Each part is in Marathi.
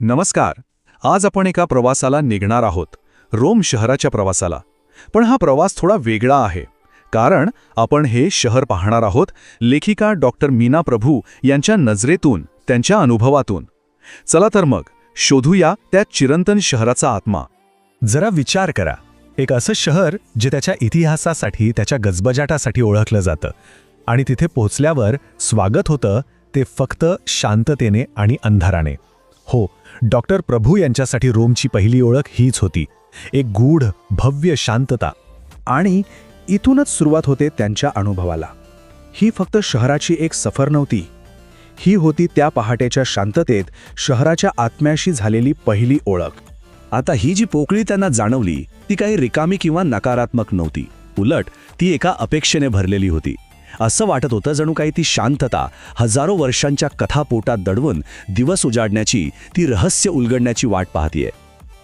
नमस्कार. आज आपण एका प्रवासाला निघणार आहोत, रोम शहराच्या प्रवासाला. पण हा प्रवास थोडा वेगळा आहे, कारण आपण हे शहर पाहणार आहोत लेखिका डॉक्टर मीना प्रभू यांच्या नजरेतून, त्यांच्या अनुभवातून. चला तर मग शोधूया त्या चिरंतन शहराचा आत्मा. जरा विचार करा, एक असं शहर जे त्याच्या इतिहासासाठी, त्याच्या गजबजाटासाठी ओळखलं जातं, आणि तिथे पोहोचल्यावर स्वागत होतं ते फक्त शांततेने आणि अंधाराने. हो, डॉक्टर प्रभू यांच्यासाठी रोमची पहिली ओळख हीच होती, एक गूढ भव्य शांतता. आणि इथूनच सुरुवात होते त्यांच्या अनुभवाला. ही फक्त शहराची एक सफर नव्हती, ही होती त्या पहाटेच्या शांततेत शहराच्या आत्म्याशी झालेली पहिली ओळख. आता ही जी पोकळी त्यांना जाणवली ती काही रिकामी किंवा नकारात्मक नव्हती, उलट ती एका अपेक्षेने भरलेली होती. असं वाटत होतं जणू काही ती शांतता हजारो वर्षांच्या कथा पोटात दडवून दिवस उजाडण्याची, ती रहस्य उलगडण्याची वाट पाहतीये.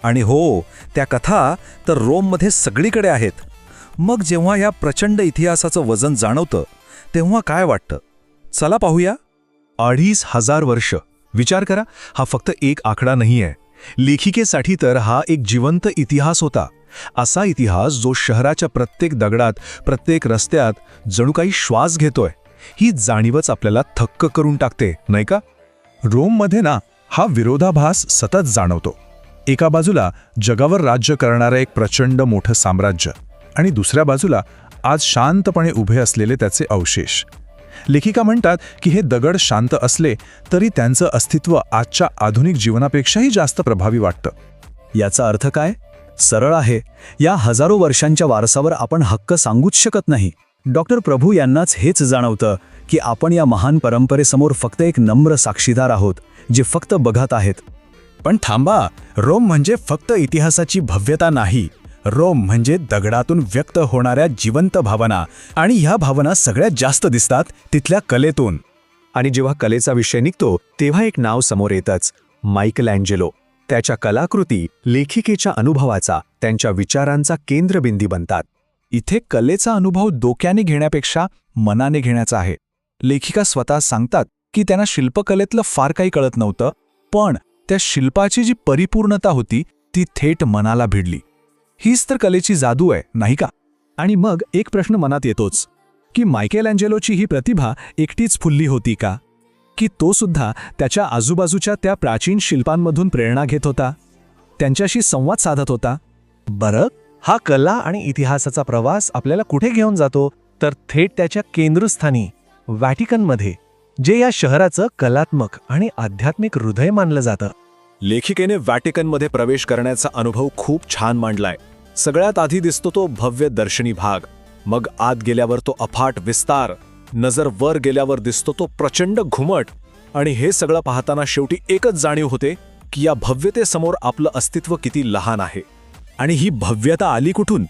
आणि हो, त्या कथा तर रोममध्ये सगळीकडे आहेत. मग जेव्हा या प्रचंड इतिहासाचं वजन जाणवतं तेव्हा काय वाटतं? चला पाहूया. 2500 वर्ष. विचार करा, हा फक्त एक आकडा नाहीये. लेखिकेसाठी तर हा एक जिवंत इतिहास होता. असा इतिहास जो शहराच्या प्रत्येक दगडात, प्रत्येक रस्त्यात जणू काही श्वास घेतोय. ही जाणीवच आपल्याला थक्क करून टाकते, नाही का? रोममध्ये ना, हा विरोधाभास सतत जाणवतो. एका बाजूला जगावर राज्य करणारं एक प्रचंड मोठं साम्राज्य, आणि दुसऱ्या बाजूला आज शांतपणे उभे असलेले त्याचे अवशेष. लेखिका म्हणतात की हे दगड शांत असले तरी त्यांचं अस्तित्व आजच्या आधुनिक जीवनापेक्षाही जास्त प्रभावी वाटतं. याचा अर्थ काय? सरळ आहे, या हजारो वर्षांच्या वारसावर आपण हक्क सांगूच शकत नाही. डॉक्टर प्रभू यांनाच हेच जाणवतं की आपण या महान परंपरेसमोर फक्त एक नम्र साक्षीदार आहोत, जे फक्त बघत आहेत. पण थांबा, रोम म्हणजे फक्त इतिहासाची भव्यता नाही. रोम म्हणजे दगडातून व्यक्त होणाऱ्या जिवंत भावना, आणि ह्या भावना सगळ्यात जास्त दिसतात तिथल्या कलेतून. आणि जेव्हा कलेचा विषय निघतो तेव्हा एक नाव समोर येतच, मायकेलँजेलो. त्याच्या कलाकृती लेखिकेच्या अनुभवाचा, त्यांच्या विचारांचा केंद्रबिंदू बनतात. इथे कलेचा अनुभव डोक्याने घेण्यापेक्षा मनाने घेण्याचा आहे. लेखिका स्वतः सांगतात की त्यांना शिल्पकलेतलं फार काही कळत नव्हतं, पण त्या शिल्पाची जी परिपूर्णता होती ती थेट मनाला भिडली. हीच तर कलेची जादू आहे, नाही का? आणि मग एक प्रश्न मनात येतोच की मायकेलँजेलोची ही प्रतिभा एकटीच फुलली होती का? की तो सुद्धा त्याच्या आजूबाजूच्या त्या प्राचीन शिल्पांमधून प्रेरणा घेत होता, त्यांच्याशी संवाद साधत होता? बरं, हा कला आणि इतिहासाचा प्रवास आपल्याला कुठे घेऊन जातो? तर थेट त्याच्या केंद्रस्थानी, व्हॅटिकनमध्ये, जे या शहराचं कलात्मक आणि आध्यात्मिक हृदय मानलं जातं. लेखिकेने व्हॅटिकनमध्ये प्रवेश करण्याचा अनुभव खूप छान मांडलाय. सगळ्यात आधी दिसतो तो भव्य दर्शनी भाग, मग आत गेल्यावर तो अफाट विस्तार, नजर वर गेल्यावर दिसतो तो प्रचंड घुमट. आणि हे सगळं पाहताना शेवटी एकच जाणीव होते की या भव्यतेसमोर आपलं अस्तित्व किती लहान आहे. आणि ही भव्यता आली कुठून?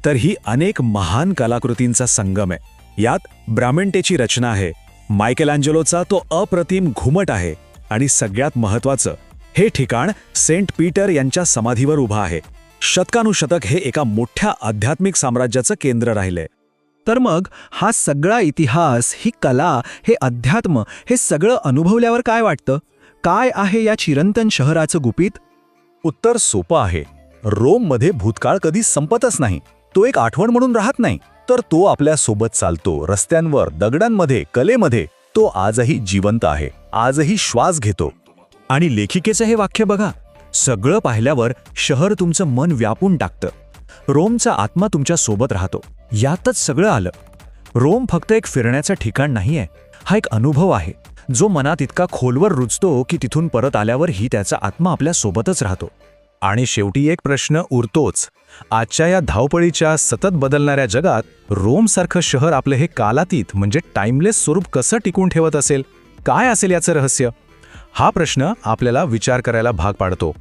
तर ही अनेक महान कलाकृतींचा संगम आहे. यात ब्रामेंटेची रचना आहे, मायकेलँजेलोचा तो अप्रतिम घुमट आहे, आणि सगळ्यात महत्त्वाचं, हे ठिकाण सेंट पीटर यांच्या समाधीवर उभं आहे. शतकानुशतक हे एका मोठ्या आध्यात्मिक साम्राज्याचं केंद्र राहिलंय. तर मग हा सगळा इतिहास, ही कला, हे अध्यात्म, हे सगळं अनुभवल्यावर काय वाटतं? काय आहे या चिरंतन शहराचं गुपित? उत्तर सोपं आहे. रोममध्ये भूतकाळ कधी संपतच नाही. तो एक आठवण म्हणून राहत नाही, तर तो आपल्या सोबत चालतो. रस्त्यांवर, दगडांमध्ये, कलेमध्ये तो आजही जिवंत आहे, आजही श्वास घेतो. आणि लेखिकेचं हे वाक्य बघा, सगळं पाहिल्यावर शहर तुमचं मन व्यापून टाकतं. रोमचा आत्मा तुमच्या सोबत राहतो. यातच सगळं आलं. रोम फक्त एक फिरण्याचं ठिकाण नाहीये, हा एक अनुभव आहे, जो मनात इतका खोलवर रुजतो की तिथून परत आल्यावरही त्याचा आत्मा आपल्या सोबतच राहतो. आणि शेवटी एक प्रश्न उरतोच, आजच्या या धावपळीच्या, सतत बदलणाऱ्या जगात रोमसारखं शहर आपलं हे कालातीत म्हणजे टाइमलेस स्वरूप कसं टिकून ठेवत असेल? काय असेल याचं रहस्य? हा प्रश्न आपल्याला विचार करायला भाग पाडतो.